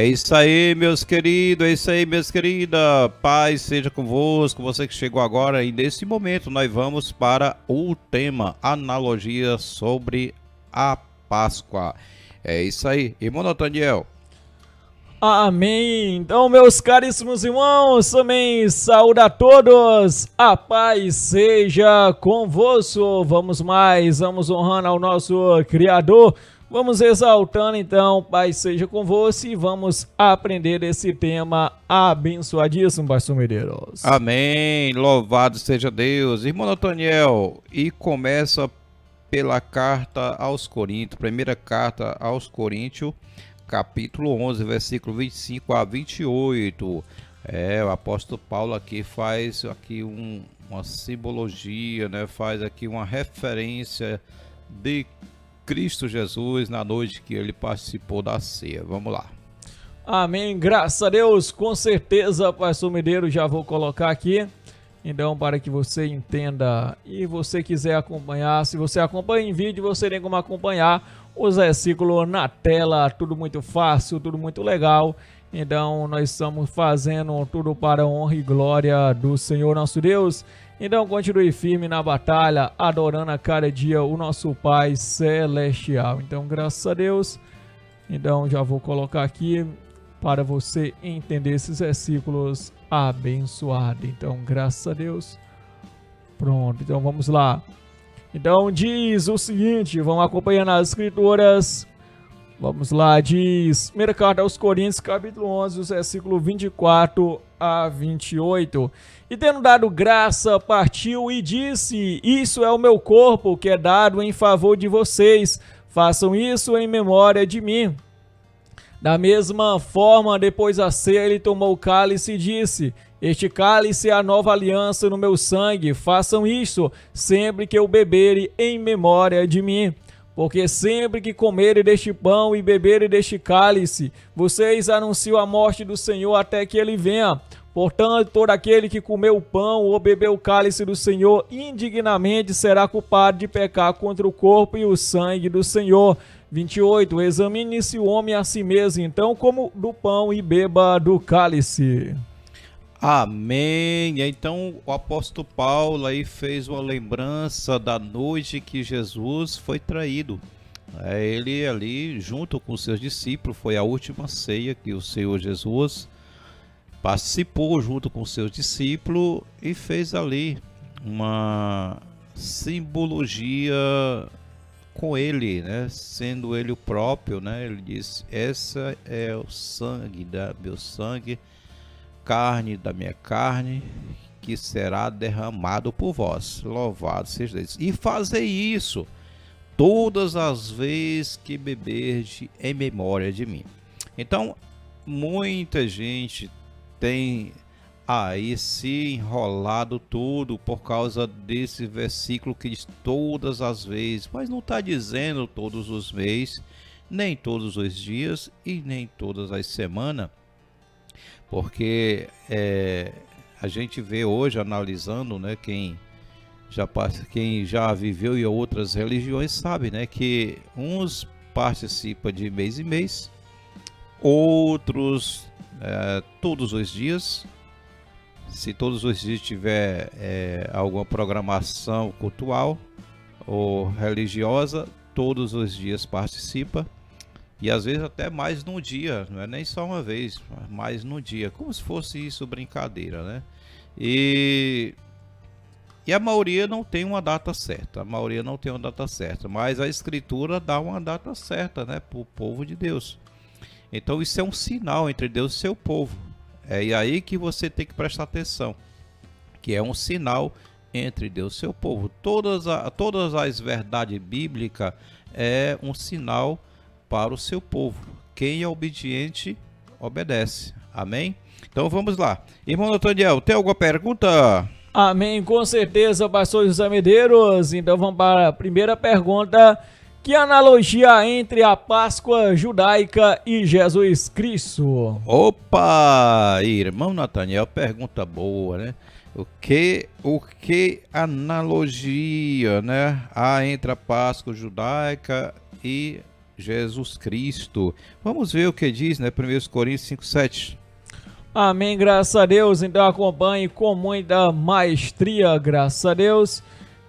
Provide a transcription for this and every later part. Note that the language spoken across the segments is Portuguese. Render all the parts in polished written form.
É isso aí, meus queridos, é isso aí, minhas queridas. Paz seja convosco, você que chegou agora. E nesse momento nós vamos para o tema analogia sobre a Páscoa. É isso aí, irmão Nathaniel. Amém. Então, meus caríssimos irmãos, também saúde a todos. A paz seja convosco. Vamos honrando ao nosso Criador. Vamos exaltando, então, paz seja convosco e vamos aprender esse tema abençoadíssimo, pastor Medeiros. Amém, louvado seja Deus. Irmão Nathaniel, e começa pela carta aos Coríntios, primeira carta aos Coríntios, capítulo 11, versículo 25 a 28. O apóstolo Paulo aqui faz aqui uma simbologia, né? Faz aqui uma referência de Cristo Jesus na noite que ele participou da ceia. Vamos lá. Amém, graças a Deus, com certeza, pastor Medeiros, já vou colocar aqui. Então, para que você entenda e você quiser acompanhar, se você acompanha em vídeo, você tem como acompanhar os versículos na tela, tudo muito fácil, tudo muito legal. Então, nós estamos fazendo tudo para a honra e glória do Senhor nosso Deus. Então, continue firme na batalha, adorando a cada dia o nosso Pai Celestial. Então, graças a Deus. Então, já vou colocar aqui para você entender esses versículos abençoados. Então, graças a Deus. Pronto, então vamos lá. Então, diz o seguinte, vamos acompanhando as escrituras. Vamos lá, diz, primeira carta aos Coríntios, capítulo 11, os versículos 24 a 28. E tendo dado graça, partiu e disse, isso é o meu corpo que é dado em favor de vocês. Façam isso em memória de mim. Da mesma forma, depois da ceia, ele tomou o cálice e disse, este cálice é a nova aliança no meu sangue. Façam isso sempre que eu beberem em memória de mim. Porque sempre que comerem deste pão e beberem deste cálice, vocês anunciam a morte do Senhor até que ele venha. Portanto, todo aquele que comer o pão ou beber o cálice do Senhor indignamente será culpado de pecar contra o corpo e o sangue do Senhor. 28. Examine-se o homem a si mesmo, então, como do pão e beba do cálice. Amém. Então o apóstolo Paulo aí fez uma lembrança da noite que Jesus foi traído. Ele ali junto com os seus discípulos, foi a última ceia que o Senhor Jesus participou junto com os seus discípulos e fez ali uma simbologia com ele, né? Sendo ele o próprio, né? Ele disse, essa é o sangue meu sangue, carne da minha carne, que será derramado por vós. Louvado seja Deus. E fazei isso todas as vezes que beberdes em memória de mim. Então, muita gente tem aí se enrolado tudo por causa desse versículo que diz todas as vezes, mas não está dizendo todos os meses, nem todos os dias e nem todas as semanas. Porque a gente vê hoje, analisando, né, quem já viveu em outras religiões sabe, né, que uns participam de mês em mês, outros todos os dias. Se todos os dias tiver alguma programação cultural ou religiosa, todos os dias participa. E às vezes até mais no dia, não é nem só uma vez, mais no dia, como se fosse isso brincadeira, né? E a maioria não tem uma data certa, mas a escritura dá uma data certa, né, para o povo de Deus. Então isso é um sinal entre Deus e seu povo. E aí que você tem que prestar atenção, que é um sinal entre Deus e seu povo. Todas as verdades bíblicas é um sinal para o seu povo. Quem é obediente, obedece. Amém? Então vamos lá. Irmão Nathaniel, tem alguma pergunta? Amém, com certeza, pastor José Medeiros. Então vamos para a primeira pergunta. Que analogia há entre a Páscoa judaica e Jesus Cristo? Opa, irmão Nathaniel, pergunta boa, né? O que analogia, né, há entre a Páscoa judaica e Jesus Cristo. Vamos ver o que diz, né? 1 Coríntios 5:7. Amém, graças a Deus. Então acompanhe com muita maestria, graças a Deus.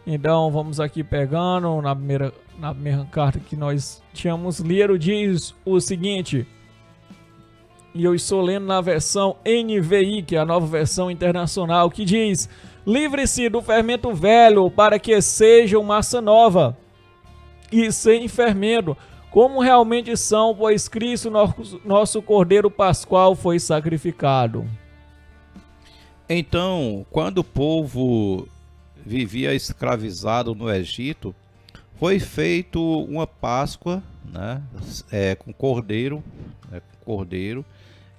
Então vamos aqui pegando na primeira carta que nós tínhamos lido, diz o seguinte, e eu estou lendo na versão NVI, que é a nova versão internacional, que diz: livre-se do fermento velho para que seja massa nova e sem fermento, como realmente são, pois Cristo, nosso Cordeiro Pascual, foi sacrificado. Então, quando o povo vivia escravizado no Egito, foi feito uma Páscoa, né, com cordeiro,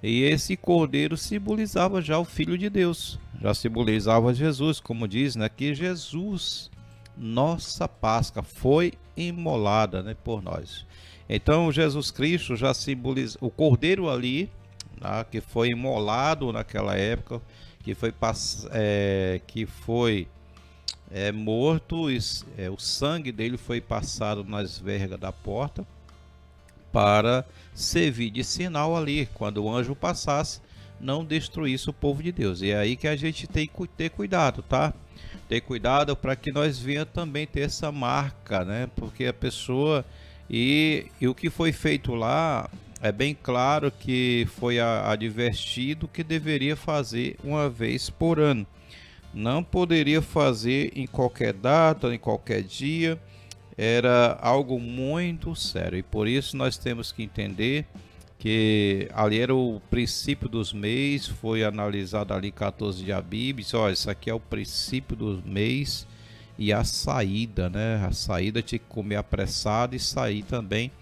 e esse cordeiro simbolizava já o Filho de Deus, já simbolizava Jesus, como diz, né, que Jesus, nossa Páscoa, foi imolada, né, por nós. Então Jesus Cristo já simboliza o cordeiro ali, né, que foi imolado naquela época, que foi morto, o sangue dele foi passado nas vergas da porta para servir de sinal ali, quando o anjo passasse, não destruísse o povo de Deus. E é aí que a gente tem que ter cuidado, tá? Ter cuidado para que nós venha também ter essa marca, né? Porque a pessoa... E o que foi feito lá, é bem claro que foi advertido que deveria fazer uma vez por ano. Não poderia fazer em qualquer data, em qualquer dia. Era algo muito sério. E por isso nós temos que entender que ali era o princípio dos meses. Foi analisado ali 14 de Abib. Olha, isso aqui é o princípio dos meses. E a saída, né? A saída tinha que comer apressado e sair também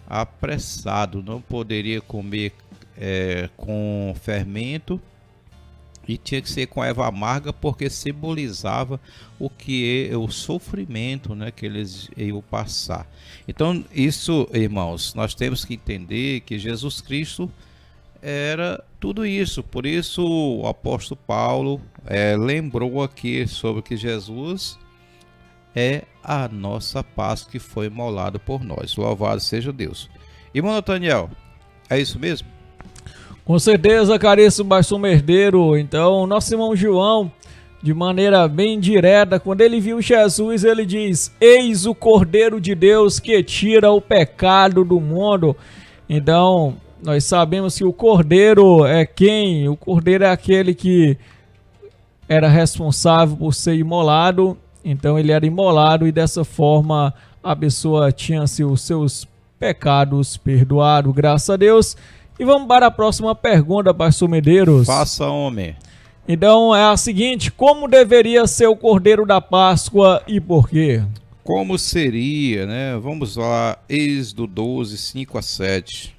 apressado. Não poderia comer com fermento e tinha que ser com erva amarga, porque simbolizava o sofrimento, né, que eles iam passar. Então, isso, irmãos, nós temos que entender que Jesus Cristo era tudo isso. Por isso o apóstolo Paulo lembrou aqui sobre que Jesus é a nossa Páscoa que foi imolada por nós. Louvado seja Deus. Irmão Nathaniel, é isso mesmo? Com certeza, caríssimo Baixo Herdeiro. Então, nosso irmão João, de maneira bem direta, quando ele viu Jesus, ele diz: eis o Cordeiro de Deus que tira o pecado do mundo. Então, nós sabemos que o Cordeiro é quem? O Cordeiro é aquele que era responsável por ser imolado. Então ele era imolado e dessa forma a pessoa tinha os seus pecados perdoados, graças a Deus. E vamos para a próxima pergunta, pastor Medeiros. Faça, homem. Então é a seguinte: como deveria ser o Cordeiro da Páscoa e por quê? Como seria, né? Vamos lá, Êxodo 12, 5-7.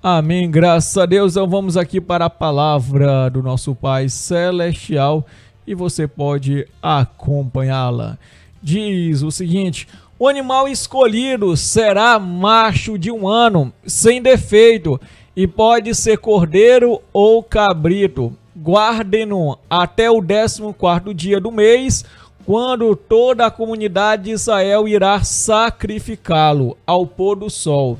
Amém, graças a Deus. Então vamos aqui para a palavra do nosso Pai Celestial e você pode acompanhá-la. Diz o seguinte: o animal escolhido será macho de 1 ano, sem defeito, e pode ser cordeiro ou cabrito. Guardem-no até o 14º dia do mês, quando toda a comunidade de Israel irá sacrificá-lo ao pôr do sol.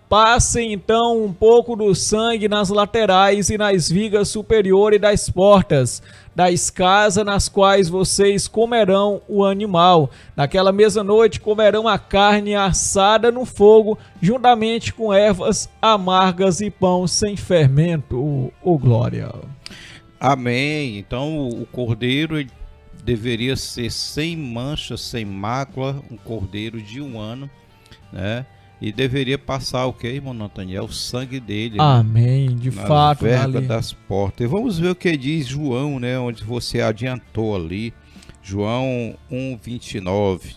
Passem então um pouco do sangue nas laterais e nas vigas superiores das portas das casas nas quais vocês comerão o animal. Naquela mesma noite comerão a carne assada no fogo, juntamente com ervas amargas e pão sem fermento. Oh, glória! Amém. Então o cordeiro deveria ser sem mancha, sem mácula, um cordeiro de 1 ano, né? E deveria passar o que, irmão Nathaniel? O sangue dele. Amém, né? De fato. Na verga das portas. E vamos ver o que diz João, né? Onde você adiantou ali. João 1:29.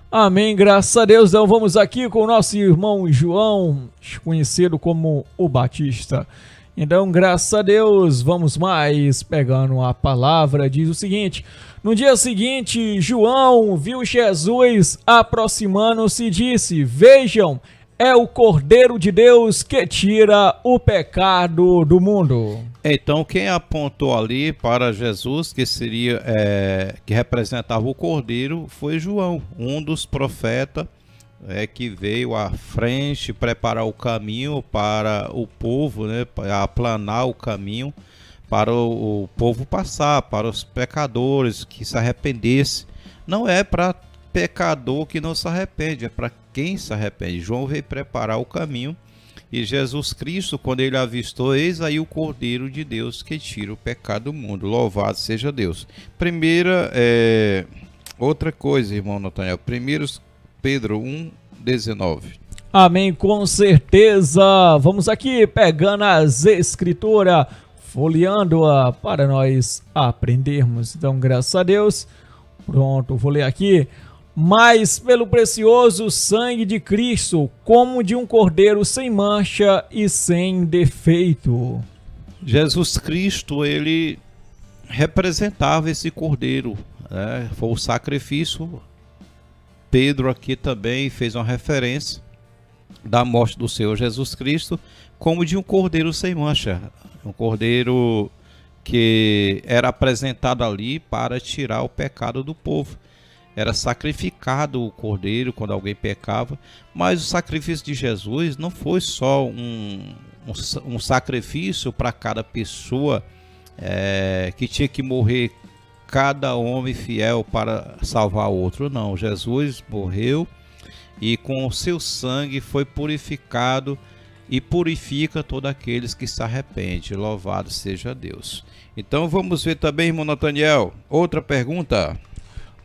Amém, graças a Deus. Então vamos aqui com o nosso irmão João, conhecido como o Batista. Então, graças a Deus, vamos mais pegando a palavra. Diz o seguinte: no dia seguinte, João viu Jesus aproximando-se e disse: vejam, é o Cordeiro de Deus que tira o pecado do mundo. Então, quem apontou ali para Jesus, que seria que representava o Cordeiro, foi João, um dos profetas que veio à frente preparar o caminho para o povo, né, para aplanar o caminho para o povo passar, para os pecadores que se arrependesse. Não é para pecador que não se arrepende, é para quem se arrepende. João veio preparar o caminho e Jesus Cristo, quando ele avistou, eis aí o Cordeiro de Deus que tira o pecado do mundo. Louvado seja Deus. Primeira, outra coisa, irmão Nathaniel, 1 Pedro 1,19. Amém, com certeza. Vamos aqui pegando as escrituras, folheando-a para nós aprendermos. Então, graças a Deus. Pronto, vou ler aqui. Mas pelo precioso sangue de Cristo, como de um cordeiro sem mancha e sem defeito. Jesus Cristo, ele representava esse cordeiro, né? Foi o sacrifício. Pedro aqui também fez uma referência da morte do Senhor Jesus Cristo como de um cordeiro sem mancha. Um cordeiro que era apresentado ali para tirar o pecado do povo. Era sacrificado o cordeiro quando alguém pecava, mas o sacrifício de Jesus não foi só um sacrifício para cada pessoa que tinha que morrer, cada homem fiel para salvar outro. Não, Jesus morreu e com o seu sangue foi purificado e purifica todos aqueles que se arrependem. Louvado seja Deus. Então vamos ver também, irmão Nathaniel, outra pergunta.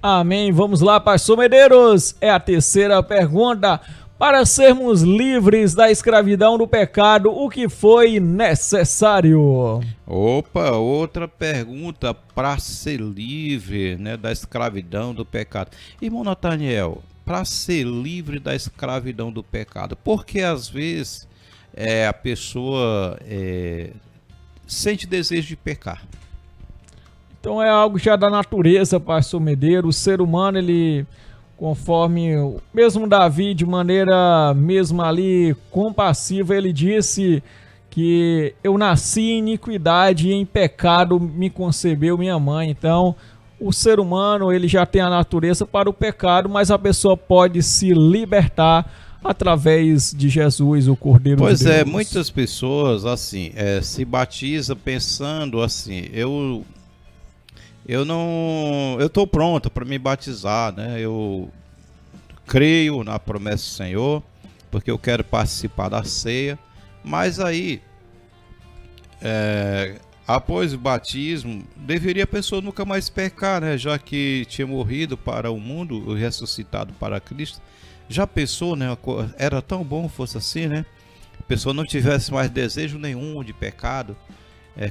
Amém. Vamos lá, pastor Medeiros. É a terceira pergunta. Para sermos livres da escravidão do pecado, o que foi necessário? Opa, outra pergunta. Para ser livre, né, da escravidão do pecado. Irmão Nathaniel, para ser livre da escravidão do pecado, porque às vezes a pessoa sente desejo de pecar. Então é algo já da natureza, pastor Medeiro. O ser humano, ele, conforme mesmo Davi, de maneira mesmo ali compassiva, ele disse que eu nasci em iniquidade e em pecado me concebeu minha mãe. Então o ser humano, ele já tem a natureza para o pecado, mas a pessoa pode se libertar através de Jesus, o Cordeiro de Deus. Pois é, muitas pessoas assim se batizam pensando assim, eu estou pronto para me batizar, né? Eu creio na promessa do Senhor, porque eu quero participar da ceia. Mas aí, após o batismo, deveria a pessoa nunca mais pecar, né? Já que tinha morrido para o mundo e ressuscitado para Cristo. Já pensou, né? Era tão bom fosse assim, né? A pessoa não tivesse mais desejo nenhum de pecado.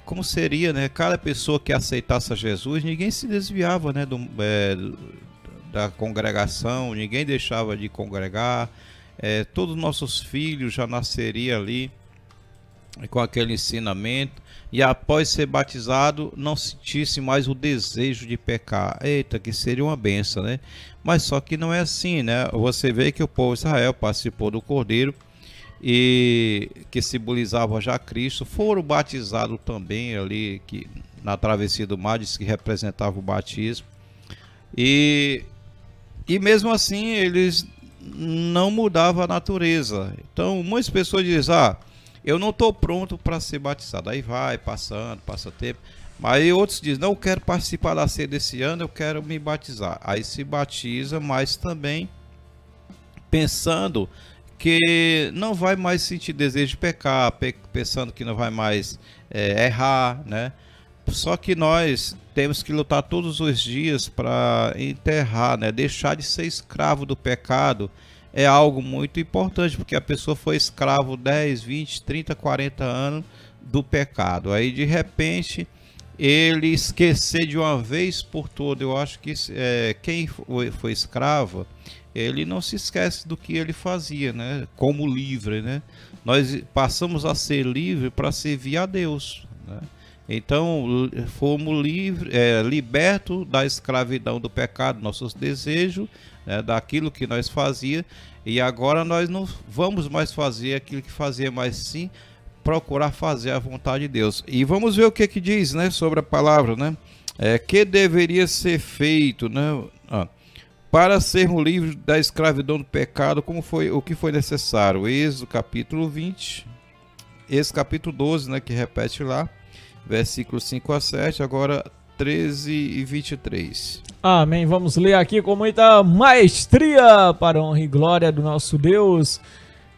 Como seria, né? Cada pessoa que aceitasse a Jesus, ninguém se desviava, né, da congregação, ninguém deixava de congregar. Todos os nossos filhos já nasceriam ali com aquele ensinamento, e após ser batizado não sentisse mais o desejo de pecar. Eita, que seria uma benção, né? Mas só que não é assim, né? Você vê que o povo de Israel participou do Cordeiro, e que simbolizava já Cristo, foram batizados também ali na travessia do mar, diz que representava o batismo, e mesmo assim eles não mudavam a natureza. Então muitas pessoas dizem, eu não estou pronto para ser batizado. Aí vai passando, passa tempo, mas outros dizem, não, eu quero participar da ceia desse ano, eu quero me batizar. Aí se batiza, mas também pensando que não vai mais sentir desejo de pecar, pensando que não vai mais errar, né? Só que nós temos que lutar todos os dias para enterrar, né? Deixar de ser escravo do pecado é algo muito importante, porque a pessoa foi escravo 10, 20, 30, 40 anos do pecado. Aí de repente ele esquecer de uma vez por todas. Eu acho que quem foi escravo, ele não se esquece do que ele fazia, né? Como livre, né? Nós passamos a ser livre para servir a Deus, né? Então fomos libertos da escravidão do pecado, nossos desejos, né? Daquilo que nós fazia, e agora nós não vamos mais fazer aquilo que fazia, mas sim procurar fazer a vontade de Deus. E vamos ver o que diz, né, sobre a palavra, né? Que deveria ser feito, né? Para sermos livres da escravidão do pecado, o que foi necessário? Êxodo capítulo 20, esse capítulo 12, né, que repete lá, versículos 5 a 7, agora 13 e 23. Amém. Vamos ler aqui com muita maestria para a honra e glória do nosso Deus.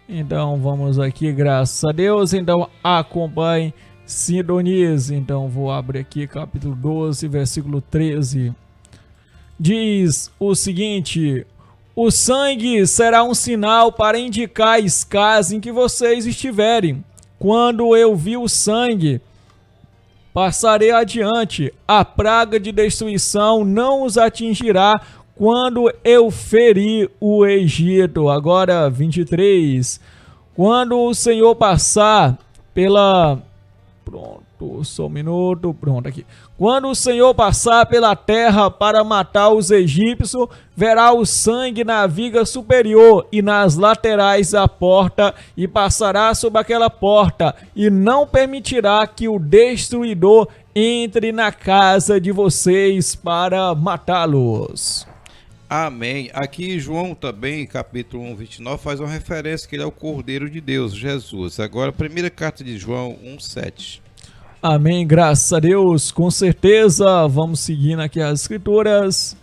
Então vamos aqui, graças a Deus. Então acompanhe, sintonize. Então vou abrir aqui capítulo 12, versículo 13. Diz o seguinte: o sangue será um sinal para indicar as casas em que vocês estiverem. Quando eu vi o sangue, passarei adiante. A praga de destruição não os atingirá quando eu ferir o Egito. Agora 23. Quando o Senhor passar pela... Pronto, só um minuto. Pronto, aqui. Quando o Senhor passar pela terra para matar os egípcios, verá o sangue na viga superior e nas laterais da porta, e passará sobre aquela porta, e não permitirá que o destruidor entre na casa de vocês para matá-los. Amém. Aqui João também, capítulo 1, 29, faz uma referência que ele é o Cordeiro de Deus, Jesus. Agora, primeira carta de João 1, 7. Amém, graças a Deus, com certeza. Vamos seguindo aqui as escrituras.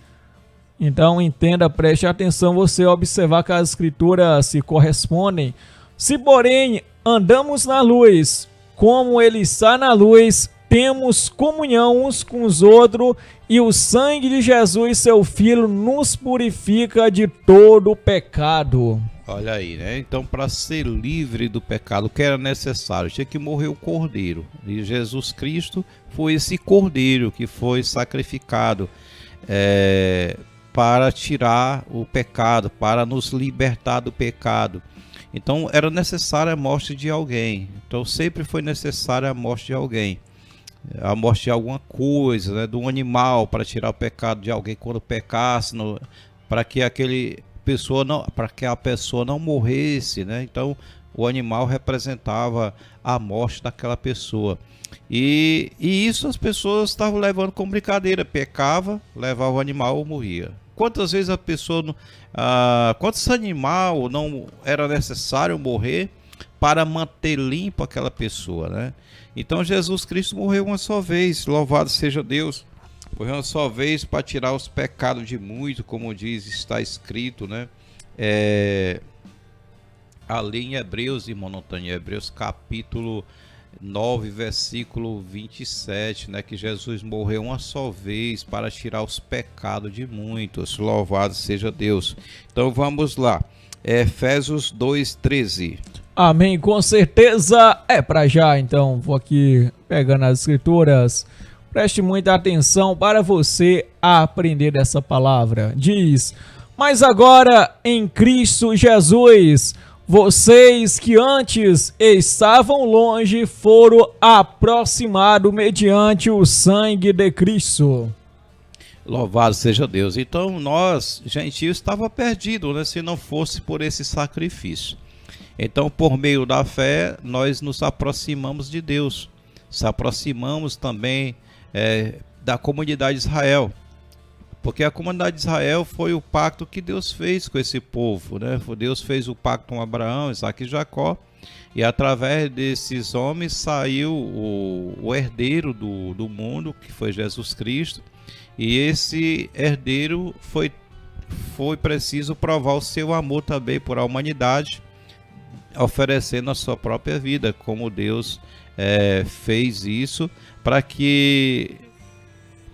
Então entenda, preste atenção, você observar que as escrituras se correspondem. Se porém andamos na luz, como ele está na luz, temos comunhão uns com os outros, e o sangue de Jesus, seu Filho, nos purifica de todo pecado. Olha aí, né? Então, para ser livre do pecado, o que era necessário? Tinha que morrer o cordeiro. E Jesus Cristo foi esse cordeiro que foi sacrificado para tirar o pecado, para nos libertar do pecado. Então, era necessária a morte de alguém. Então, sempre foi necessária a morte de alguém. A morte de alguma coisa, né? De um animal, para tirar o pecado de alguém quando pecasse, para que a pessoa não morresse, né? Então o animal representava a morte daquela pessoa, e isso as pessoas estavam levando como brincadeira. Pecava, levava o animal, morria. Quantas vezes quantos animal não era necessário morrer para manter limpo aquela pessoa, né? Então Jesus Cristo morreu uma só vez, louvado seja Deus. Morreu uma só vez para tirar os pecados de muito, como está escrito, né? Ali em Hebreus, irmão Notânio, Hebreus capítulo 9, versículo 27, né? Que Jesus morreu uma só vez para tirar os pecados de muitos. Louvado seja Deus. Então vamos lá. Efésios 2:13. Amém, com certeza é para já. Então vou aqui pegando as escrituras. Preste muita atenção para você aprender essa palavra. Diz: mas agora em Cristo Jesus, vocês que antes estavam longe foram aproximados mediante o sangue de Cristo. Louvado seja Deus. Então nós, gentios, estava perdido, né, se não fosse por esse sacrifício. Então, por meio da fé, nós nos aproximamos de Deus. Se aproximamos também da comunidade de Israel. Porque a comunidade de Israel foi o pacto que Deus fez com esse povo, né? Deus fez o pacto com Abraão, Isaque e Jacó. E através desses homens saiu o herdeiro do mundo, que foi Jesus Cristo. E esse herdeiro foi preciso provar o seu amor também por a humanidade, oferecendo a sua própria vida, como Deus fez isso, para que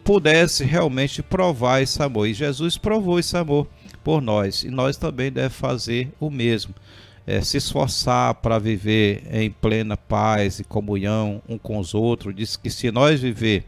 pudesse realmente provar esse amor. E Jesus provou esse amor por nós, e nós também devemos fazer o mesmo. Se esforçar para viver em plena paz e comunhão um com os outros. Diz que se nós viver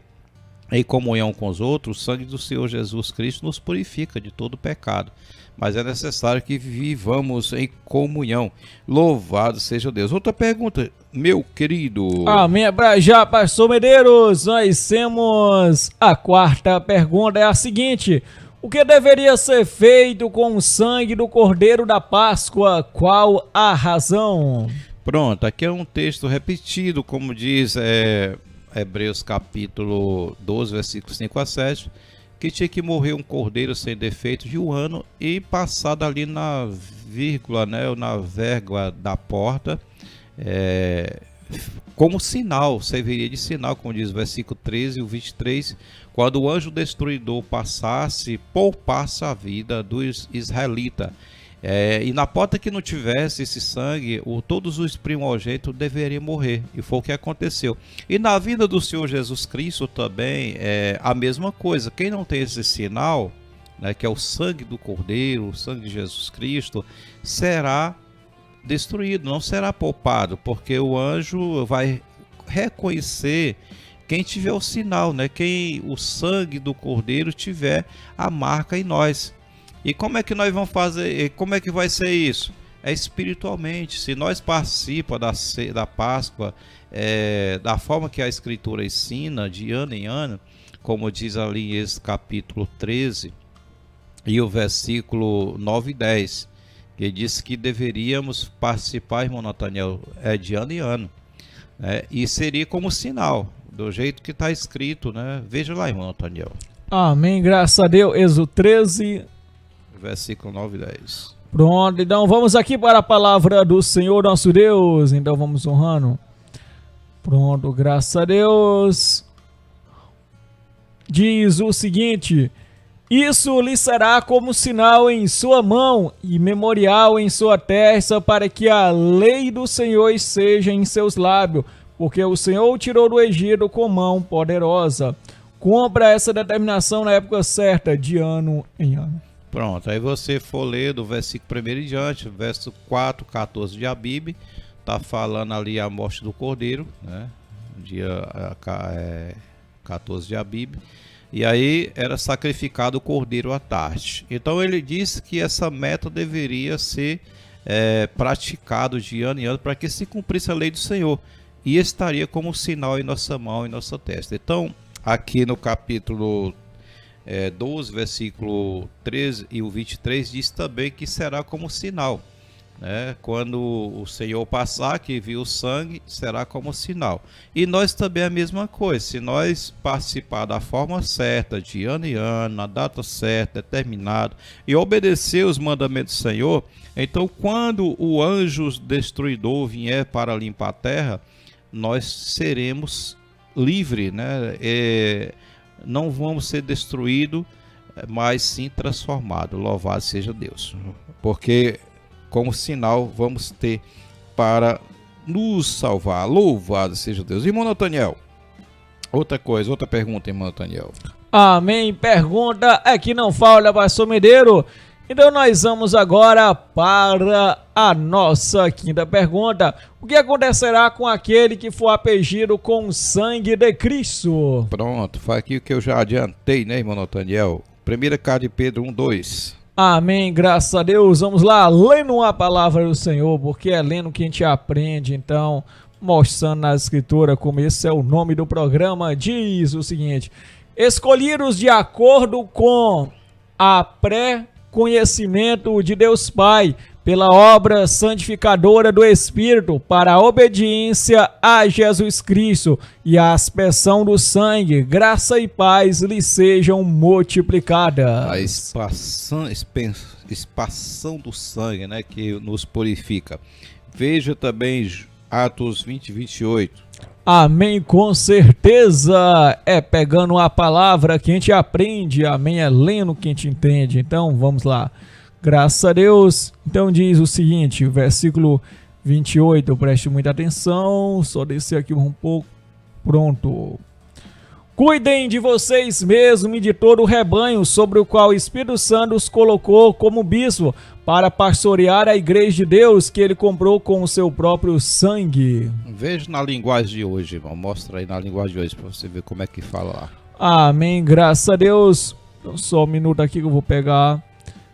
em comunhão com os outros, o sangue do Senhor Jesus Cristo nos purifica de todo pecado. Mas é necessário que vivamos em comunhão. Louvado seja Deus. Outra pergunta, meu querido. Amém, já, pastor Medeiros. Nós temos a quarta pergunta, é a seguinte: o que deveria ser feito com o sangue do Cordeiro da Páscoa? Qual a razão? Pronto, aqui é um texto repetido, como diz Hebreus capítulo 12, versículos 5 a 7. que tinha que morrer um cordeiro sem defeito de 1 ano e passado ali na vírgula, né, ou na vérgula da porta, como sinal, serviria de sinal, como diz o versículo 13 e o 23, quando o anjo destruidor passasse, poupasse a vida dos israelitas. E na porta que não tivesse esse sangue, todos os primogênitos deveriam morrer, e foi o que aconteceu. E na vida do Senhor Jesus Cristo também é a mesma coisa. Quem não tem esse sinal, né, que é o sangue do Cordeiro, o sangue de Jesus Cristo, será destruído, não será poupado, porque o anjo vai reconhecer quem tiver o sinal, né? Quem o sangue do Cordeiro tiver a marca em nós. E como é que nós vamos fazer? Como é que vai ser isso? É espiritualmente. Se nós participamos da Páscoa da forma que a Escritura ensina, de ano em ano, como diz ali em esse capítulo 13 e o versículo 9 e 10, que diz que deveríamos participar, irmão Nathaniel, de ano em ano. E seria como sinal, do jeito que está escrito, né? Veja lá, irmão Nathaniel. Amém, graças a Deus. Êxodo 13... versículo 9 e 10. Pronto, então vamos aqui para a palavra do Senhor nosso Deus. Então vamos honrando. Pronto, graças a Deus. Diz o seguinte: isso lhe será como sinal em sua mão e memorial em sua testa, para que a lei do Senhor seja em seus lábios, porque o Senhor o tirou do Egito com mão poderosa. Cumpra essa determinação na época certa, de ano em ano. Pronto, aí você for ler do versículo 1 em diante, verso 4, 14 de Abibe, está falando ali a morte do Cordeiro, né? Dia 14 de Abibe, e aí era sacrificado o Cordeiro à tarde. Então ele disse que essa meta deveria ser praticado de ano em ano, para que se cumprisse a lei do Senhor, e estaria como sinal em nossa mão e nossa testa. Então, aqui no capítulo 12, versículo 13 e o 23, diz também que será como sinal, né? Quando o Senhor passar, que viu o sangue, será como sinal. E nós também a mesma coisa. Se nós participar da forma certa, de ano em ano, na data certa, determinado, e obedecer os mandamentos do Senhor, então quando o anjo destruidor vier para limpar a terra, nós seremos livres, né? Não vamos ser destruídos, mas sim transformados. Louvado seja Deus. Porque como sinal vamos ter para nos salvar. Louvado seja Deus. Irmão Nathaniel, outra pergunta, irmão Nathaniel. Amém. Pergunta é que não falha, pastor Medeiro. Então nós vamos agora para a nossa quinta pergunta. O que acontecerá com aquele que for apingido com o sangue de Cristo? Pronto, foi aqui o que eu já adiantei, né, irmão Nathaniel? 1 carta de Pedro 1:2. Amém, graças a Deus. Vamos lá, lendo a palavra do Senhor, porque é lendo que a gente aprende. Então, mostrando na escritura, como esse é o nome do programa, diz o seguinte: escolhidos de acordo com a conhecimento de Deus Pai, pela obra santificadora do Espírito, para a obediência a Jesus Cristo e a aspersão do sangue, graça e paz lhe sejam multiplicadas. A expansão do sangue, né, que nos purifica. Veja também Atos 20, 28. Amém, com certeza. É pegando a palavra que a gente aprende, amém, é lendo que a gente entende. Então vamos lá, graças a Deus. Então diz o seguinte, versículo 28, preste muita atenção, só descer aqui um pouco. Pronto. Cuidem de vocês mesmos e de todo o rebanho sobre o qual o Espírito Santo os colocou como bispo, para pastorear a igreja de Deus que ele comprou com o seu próprio sangue. Veja na linguagem de hoje, irmão. Mostra aí na linguagem de hoje para você ver como é que fala lá. Amém, graças a Deus. Então, só um minuto aqui que eu vou pegar.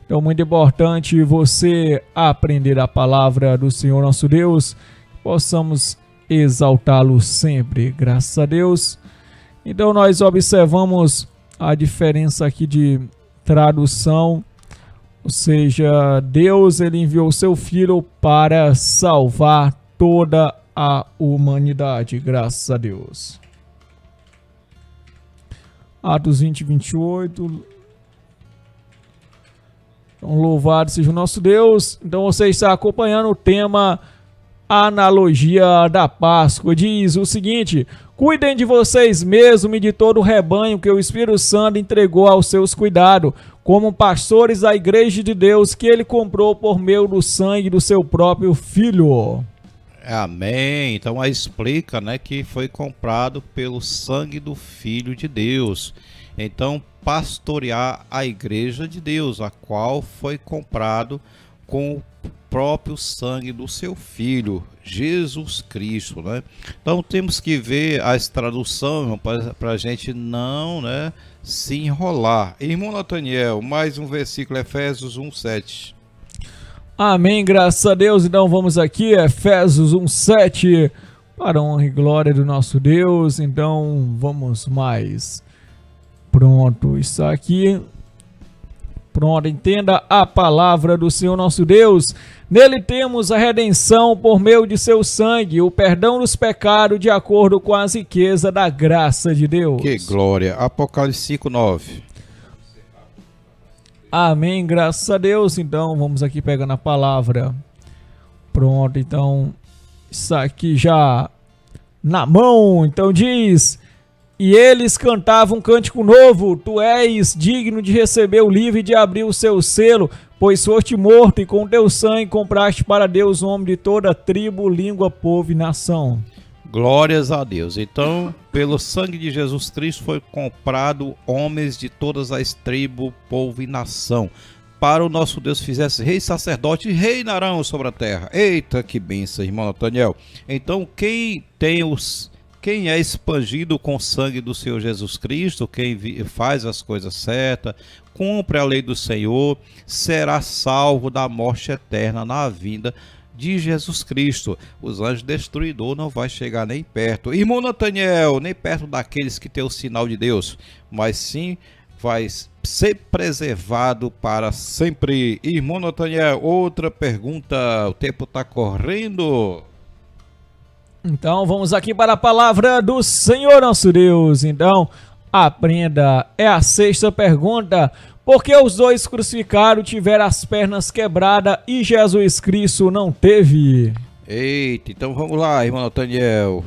Então, muito importante você aprender a palavra do Senhor nosso Deus. Possamos exaltá-lo sempre, graças a Deus. Então nós observamos a diferença aqui de tradução, ou seja, Deus ele enviou seu Filho para salvar toda a humanidade, graças a Deus. Atos 20, 28. Então, louvado seja o nosso Deus. Então você está acompanhando o tema Analogia da Páscoa. Diz o seguinte: cuidem de vocês mesmos e de todo o rebanho que o Espírito Santo entregou aos seus cuidados, como pastores da igreja de Deus que ele comprou por meio do sangue do seu próprio Filho. Amém. Então aí explica, né, que foi comprado pelo sangue do Filho de Deus. Então, pastorear a igreja de Deus, a qual foi comprado com o próprio sangue do seu Filho, Jesus Cristo, né? Então temos que ver as traduções para a gente não, né, se enrolar. Irmão Nathaniel, mais um versículo, Efésios 1:7. Amém, graças a Deus. Então vamos aqui, Efésios 1:7, para a honra e glória do nosso Deus. Então vamos mais. Pronto, está aqui. Pronto, entenda a palavra do Senhor nosso Deus. Nele temos a redenção por meio de seu sangue, o perdão dos pecados de acordo com as riquezas da graça de Deus. Que glória. Apocalipse 5:9. Amém, graças a Deus. Então vamos aqui pegando a palavra. Pronto, então isso aqui já na mão. Então diz: e eles cantavam um cântico novo: tu és digno de receber o livro e de abrir o seu selo, pois foste morto e com teu sangue compraste para Deus um homem de toda tribo, língua, povo e nação. Glórias a Deus. Então, pelo sangue de Jesus Cristo foi comprado homens de todas as tribos, povo e nação, para o nosso Deus fizesse rei, sacerdote e reinarão sobre a terra. Eita, que bênção, irmão Nathaniel. Então, quem é expandido com o sangue do Senhor Jesus Cristo, quem faz as coisas certas, cumpre a lei do Senhor, será salvo da morte eterna na vinda de Jesus Cristo. Os anjos destruidores não vai chegar nem perto. Irmão Nathaniel, nem perto daqueles que têm o sinal de Deus, mas sim vai ser preservado para sempre. Irmão Nathaniel, outra pergunta, o tempo está correndo. Então vamos aqui para a palavra do Senhor nosso Deus. Então aprenda, é a sexta pergunta: por que os dois crucificados tiveram as pernas quebradas e Jesus Cristo não teve? Eita, então vamos lá, irmão Nathaniel.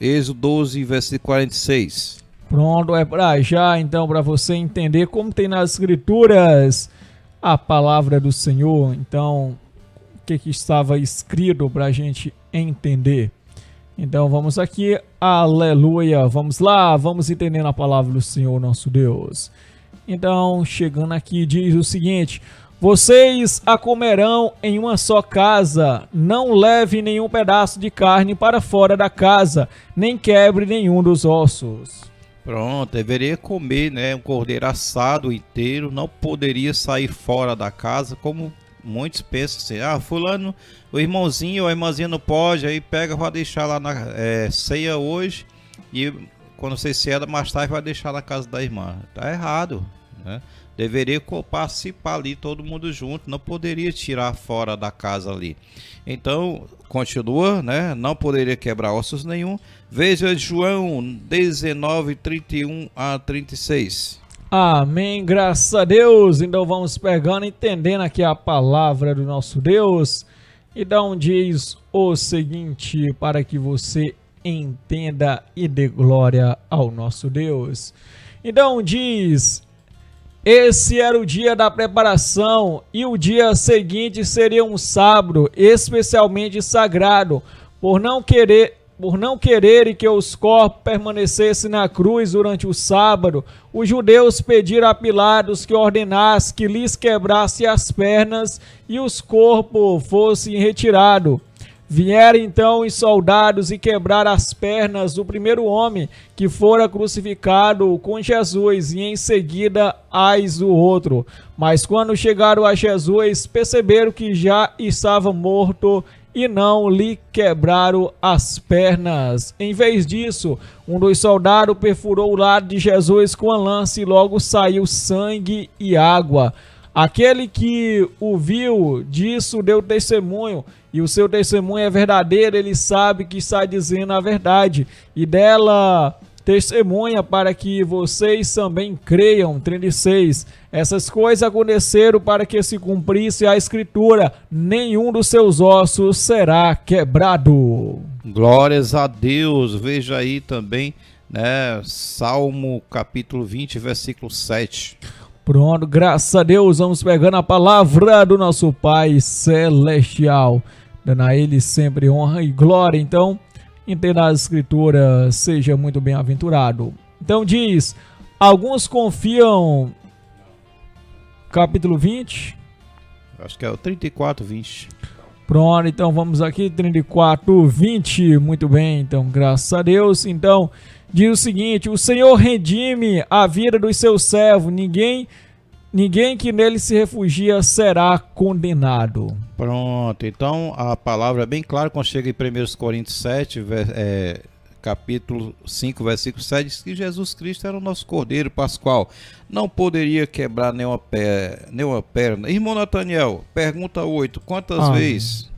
Êxodo 12, versículo 46. Pronto, é para já, então, para você entender como tem nas escrituras a palavra do Senhor. Então, o que estava escrito para a gente entender? Então vamos aqui, aleluia, vamos lá, vamos entendendo a palavra do Senhor nosso Deus. Então, chegando aqui, diz o seguinte: vocês a comerão em uma só casa, não leve nenhum pedaço de carne para fora da casa, nem quebre nenhum dos ossos. Pronto, deveria comer, né, um cordeiro assado inteiro, não poderia sair fora da casa, como muitos pensam assim: fulano, o irmãozinho ou a irmãzinha não pode, aí pega, vai deixar lá na ceia hoje, e quando você ceia mais tarde vai deixar na casa da irmã. Tá errado, né? Deveria participar ali todo mundo junto, não poderia tirar fora da casa ali. Então, continua, né? Não poderia quebrar ossos nenhum. Veja João 19, 31 a 36. Amém, graças a Deus. Então vamos pegando, entendendo aqui a palavra do nosso Deus. Então diz o seguinte, para que você entenda e dê glória ao nosso Deus. Então diz: esse era o dia da preparação, e o dia seguinte seria um sábado especialmente sagrado, por não quererem que os corpos permanecessem na cruz durante o sábado, os judeus pediram a Pilatos que ordenasse que lhes quebrasse as pernas e os corpos fossem retirados. Vieram então os soldados e quebraram as pernas do primeiro homem que fora crucificado com Jesus, e em seguida as do outro. Mas quando chegaram a Jesus, perceberam que já estava morto e não lhe quebraram as pernas. Em vez disso, um dos soldados perfurou o lado de Jesus com a lança e logo saiu sangue e água. Aquele que o viu disso deu testemunho, e o seu testemunho é verdadeiro, ele sabe que está dizendo a verdade, e dela testemunha para que vocês também creiam. 36. Essas coisas aconteceram para que se cumprisse a escritura: nenhum dos seus ossos será quebrado. Glórias a Deus. Veja aí também, né, Salmo capítulo 20, versículo 7. Pronto, graças a Deus, vamos pegando a palavra do nosso Pai Celestial, dando a Ele sempre honra e glória. Então, entenda as escrituras, seja muito bem-aventurado. Então diz, alguns confiam, capítulo 20. Acho que é o 34, 20. Pronto, então vamos aqui, 34, 20, muito bem, então graças a Deus. Então, diz o seguinte: o Senhor redime a vida dos seus servos, ninguém que nele se refugia será condenado. Pronto, então a palavra é bem clara quando chega em 1 Coríntios 7, capítulo 5, versículo 7, diz que Jesus Cristo era o nosso Cordeiro Pascual, não poderia quebrar nenhuma perna. Irmão Nathaniel, pergunta 8, quantas vezes?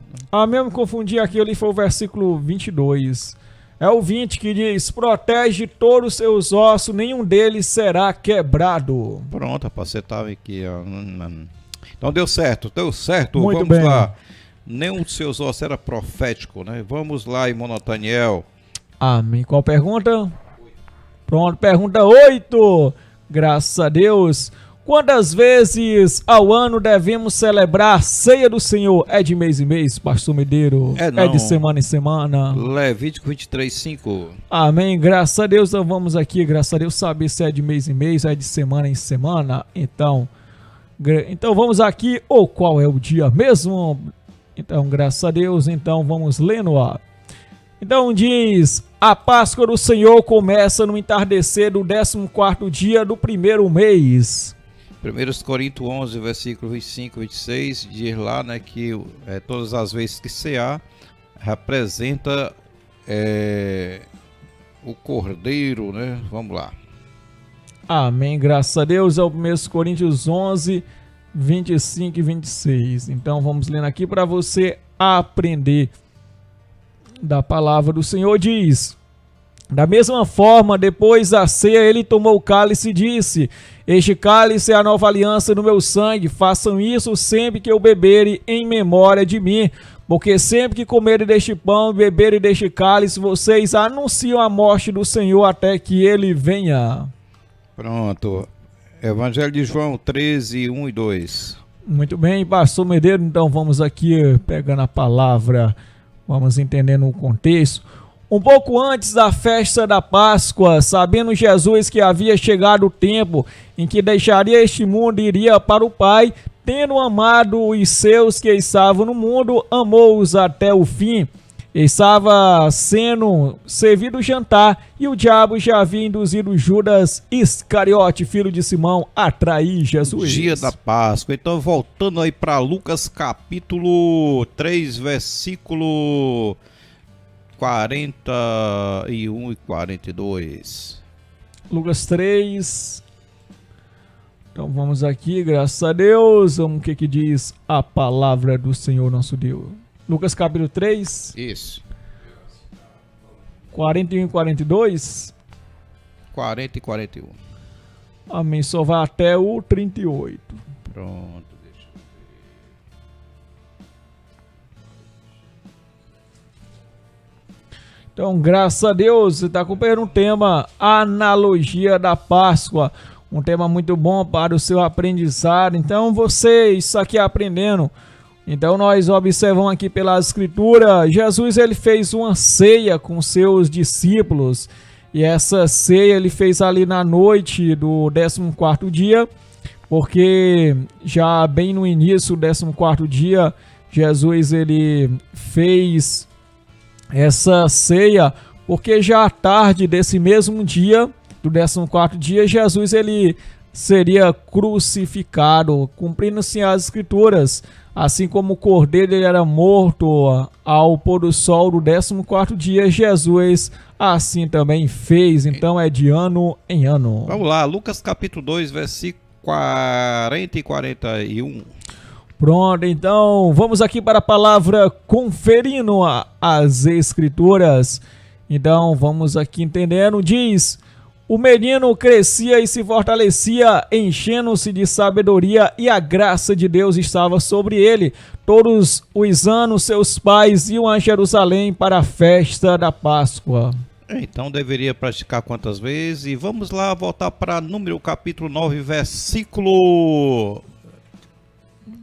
Mesmo me confundi aqui, ali foi o versículo 22. É o 20 que diz: protege todos os seus ossos, nenhum deles será quebrado. Pronto, rapaz, você estava aqui, ó. Então deu certo. Muito vamos bem. lá. Nenhum dos seus ossos era profético, né? Vamos lá, irmão Nathaniel. Amém. Qual pergunta? Pronto, pergunta 8. Graças a Deus. Quantas vezes ao ano devemos celebrar a ceia do Senhor? É de mês em mês, pastor Medeiro? Não. É de semana em semana? Levítico 23, 5. Amém. Graças a Deus, então vamos aqui, graças a Deus, saber se é de mês em mês, é de semana em semana. Então vamos aqui, ou qual é o dia mesmo? Então, graças a Deus, então vamos lendo a. Então diz, a Páscoa do Senhor começa no entardecer do 14º dia do primeiro mês. 1 Coríntios 11, versículo 25 e 26, diz lá, né, que todas as vezes que cear representa o Cordeiro, né? Vamos lá. Amém, graças a Deus, é o 1 Coríntios 11, 25 e 26. Então vamos lendo aqui para você aprender da palavra do Senhor. Diz, da mesma forma, depois da ceia, ele tomou o cálice e disse: este cálice é a nova aliança no meu sangue, façam isso sempre que eu beberem em memória de mim, porque sempre que comerem deste pão e beberem deste cálice, vocês anunciam a morte do Senhor até que ele venha. Pronto, Evangelho de João 13, 1 e 2. Muito bem, pastor Medeiro, então vamos aqui pegando a palavra, vamos entendendo o contexto. Um pouco antes da festa da Páscoa, sabendo Jesus que havia chegado o tempo em que deixaria este mundo e iria para o Pai, tendo amado os seus que estavam no mundo, amou-os até o fim. Estava sendo servido o jantar e o diabo já havia induzido Judas Iscariote, filho de Simão, a trair Jesus. Dia da Páscoa. Então, voltando aí para Lucas capítulo 3, versículo 41 e 42. Lucas 3. Então vamos aqui, graças a Deus. Vamos o que diz a palavra do Senhor nosso Deus. Lucas capítulo 3. Isso. 41 e 42. 40 e 41. Amém. Só vai até o 38. Pronto, deixa eu ver. Então, graças a Deus, você está acompanhando um tema, analogia da Páscoa. Um tema muito bom para o seu aprendizado. Então, você está aqui aprendendo. Então, nós observamos aqui pela Escritura, Jesus ele fez uma ceia com seus discípulos. E essa ceia ele fez ali na noite do 14º dia, porque já bem no início do 14º dia, Jesus ele fez essa ceia, porque já à tarde desse mesmo dia, do 14º dia, Jesus ele seria crucificado, cumprindo-se as Escrituras. Assim como o cordeiro ele era morto ao pôr do sol do 14º dia, Jesus assim também fez. Então é de ano em ano. Vamos lá, Lucas capítulo 2, versículo 40 e 41. Pronto, então vamos aqui para a palavra conferindo as Escrituras. Então vamos aqui entendendo, diz: o menino crescia e se fortalecia, enchendo-se de sabedoria, e a graça de Deus estava sobre ele. Todos os anos seus pais iam a Jerusalém para a festa da Páscoa. Então deveria praticar quantas vezes? E vamos lá voltar para Número capítulo 9, versículo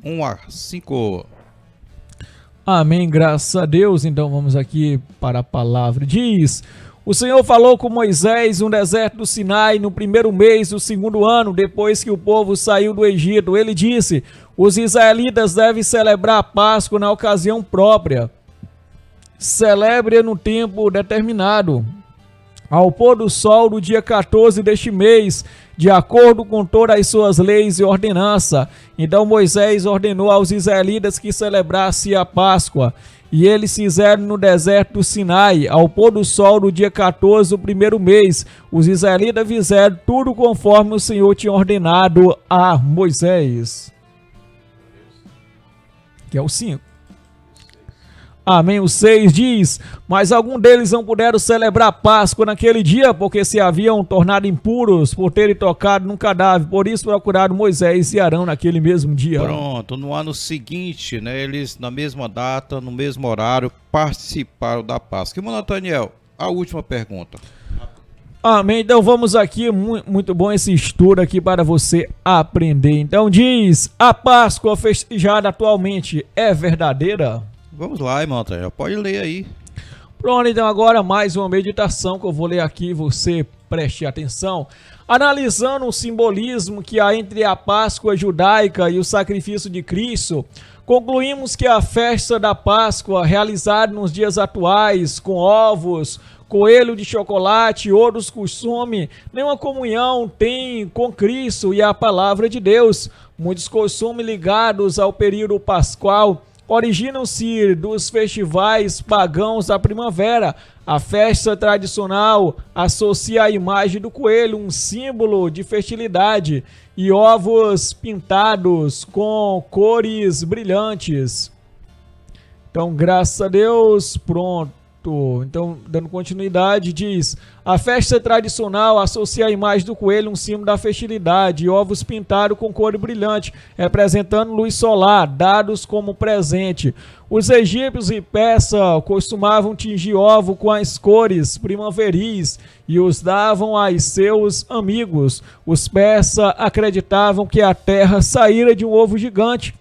1 a 5. Amém, graças a Deus. Então vamos aqui para a palavra. Diz: o Senhor falou com Moisés no deserto do Sinai no primeiro mês do segundo ano, depois que o povo saiu do Egito. Ele disse: os israelitas devem celebrar a Páscoa na ocasião própria. Celebre no tempo determinado, ao pôr do sol do dia 14 deste mês, de acordo com todas as suas leis e ordenança. Então Moisés ordenou aos israelitas que celebrassem a Páscoa, e eles fizeram no deserto do Sinai, ao pôr do sol do dia 14 do primeiro mês. Os israelitas fizeram tudo conforme o Senhor tinha ordenado a Moisés. Que é o 5. Amém. O 6 diz: mas algum deles não puderam celebrar a Páscoa naquele dia, porque se haviam tornado impuros por terem tocado num cadáver. Por isso procuraram Moisés e Arão naquele mesmo dia. Pronto, no ano seguinte, né, eles na mesma data, no mesmo horário, participaram da Páscoa. Irmão Nathaniel, a última pergunta. Amém. Então vamos aqui, muito bom esse estudo aqui para você aprender. Então diz: a Páscoa festejada atualmente é verdadeira? Vamos lá, irmão Nathaniel, pode ler aí. Pronto, então agora mais uma meditação que eu vou ler aqui, você preste atenção. Analisando o simbolismo que há entre a Páscoa judaica e o sacrifício de Cristo, concluímos que a festa da Páscoa, realizada nos dias atuais, com ovos, coelho de chocolate e outros costumes, nenhuma comunhão tem com Cristo e a palavra de Deus. Muitos costumes ligados ao período pascual originam-se dos festivais pagãos da primavera. A festa tradicional associa a imagem do coelho, um símbolo de fertilidade, e ovos pintados com cores brilhantes. Então, graças a Deus, pronto. Então, dando continuidade, diz: a festa tradicional associa a imagem do coelho, um símbolo da fertilidade, e ovos pintados com cor brilhante, representando luz solar, dados como presente. Os egípcios e persas costumavam tingir ovo com as cores primaveris e os davam aos seus amigos. Os persas acreditavam que a terra saíra de um ovo gigante.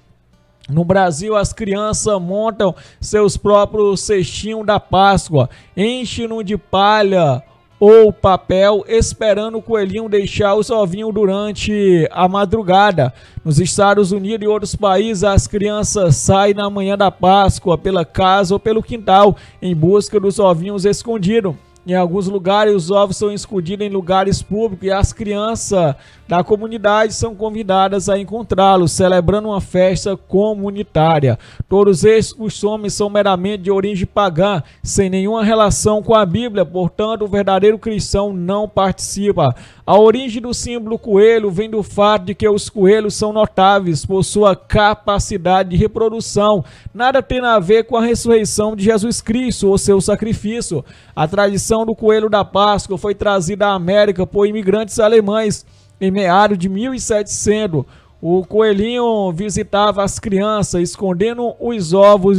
No Brasil, as crianças montam seus próprios cestinhos da Páscoa, enchem-no de palha ou papel, esperando o coelhinho deixar os ovinhos durante a madrugada. Nos Estados Unidos e outros países, as crianças saem na manhã da Páscoa pela casa ou pelo quintal, em busca dos ovinhos escondidos. Em alguns lugares, os ovos são escondidos em lugares públicos e as crianças da comunidade são convidadas a encontrá-los, celebrando uma festa comunitária. Todos esses costumes são meramente de origem pagã, sem nenhuma relação com a Bíblia, portanto, o verdadeiro cristão não participa. A origem do símbolo coelho vem do fato de que os coelhos são notáveis por sua capacidade de reprodução. Nada tem a ver com a ressurreição de Jesus Cristo ou seu sacrifício. A tradição do coelho da Páscoa foi trazida à América por imigrantes alemães em meados de 1700. O coelhinho visitava as crianças, escondendo os ovos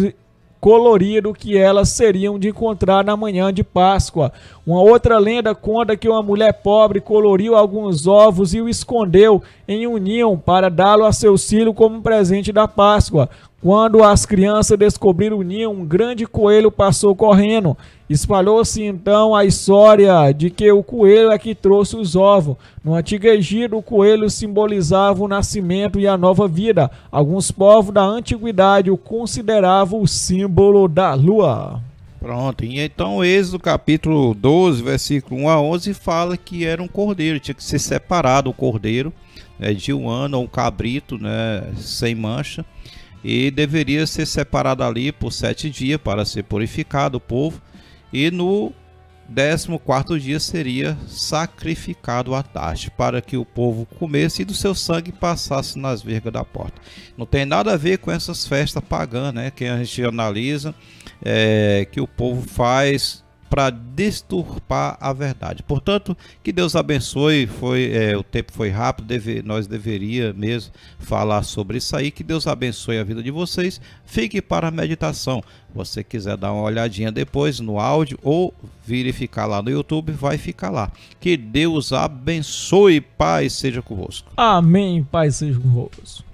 coloridos que elas seriam de encontrar na manhã de Páscoa. Uma outra lenda conta que uma mulher pobre coloriu alguns ovos e o escondeu em um ninho para dá-lo a seu filho como presente da Páscoa. Quando as crianças descobriram o ninho, um grande coelho passou correndo. Espalhou-se então a história de que o coelho é que trouxe os ovos. No antigo Egito, o coelho simbolizava o nascimento e a nova vida. Alguns povos da antiguidade o consideravam o símbolo da lua. Pronto, e então Êxodo capítulo 12, versículo 1 a 11 fala que era um cordeiro, tinha que ser separado o cordeiro, de um ano, ou um cabrito, sem mancha, e deveria ser separado ali por 7 dias para ser purificado o povo, e no 14º dia seria sacrificado à tarde, para que o povo comesse e do seu sangue passasse nas vergas da porta. Não tem nada a ver com essas festas pagãs, que a gente analisa, que o povo faz para deturpar a verdade. Portanto, que Deus abençoe. O tempo foi rápido, nós deveríamos mesmo falar sobre isso aí. Que Deus abençoe a vida de vocês. Fique para a meditação. Você quiser dar uma olhadinha depois no áudio ou verificar lá no YouTube, vai ficar lá. Que Deus abençoe. Paz seja convosco. Amém. Paz seja convosco.